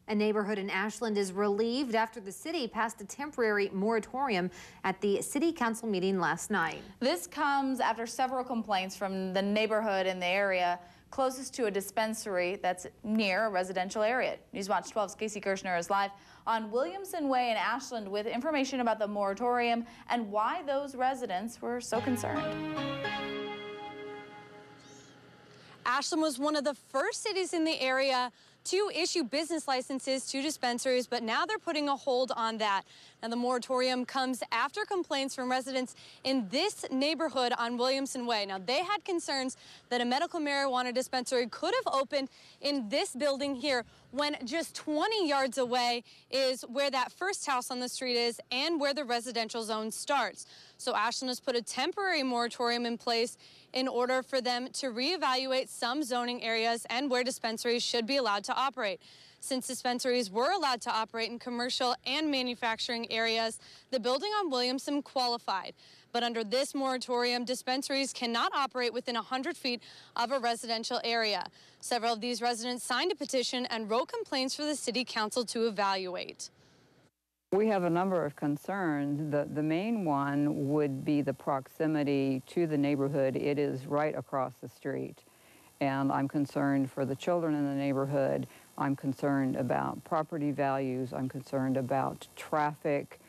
A neighborhood in Ashland is relieved after the city passed a temporary moratorium at the city council meeting last night. This comes after several complaints from the neighborhood in the area closest to a dispensary that's near a residential area. Newswatch 12's Casey Kirshner is live on Williamson Way in Ashland with information about the moratorium and why those residents were so concerned. Ashland was one of the first cities in the area to issue business licenses to dispensaries, but now they're putting a hold on that. Now, the moratorium comes after complaints from residents in this neighborhood on Williamson Way. Now, they had concerns that a medical marijuana dispensary could have opened in this building here when just 20 yards away is where that first house on the street is and where the residential zone starts. So Ashland has put a temporary moratorium in place in order for them to reevaluate some zoning areas and where dispensaries should be allowed to operate. Since dispensaries were allowed to operate in commercial and manufacturing areas, the building on Williamson qualified. But under this moratorium, dispensaries cannot operate within 100 feet of a residential area. Several of these residents signed a petition and wrote complaints for the city council to evaluate. We have a number of concerns. The main one would be the proximity to the neighborhood. It is right across the street. And I'm concerned for the children in the neighborhood. I'm concerned about property values. I'm concerned about traffic.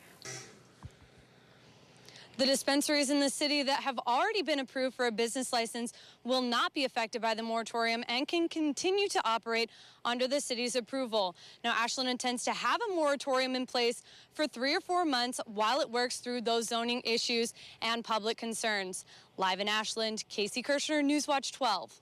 The dispensaries in the city that have already been approved for a business license will not be affected by the moratorium and can continue to operate under the city's approval. Now, Ashland intends to have a moratorium in place for 3 or 4 months while it works through those zoning issues and public concerns. Live in Ashland, Casey Kirshner, Newswatch 12.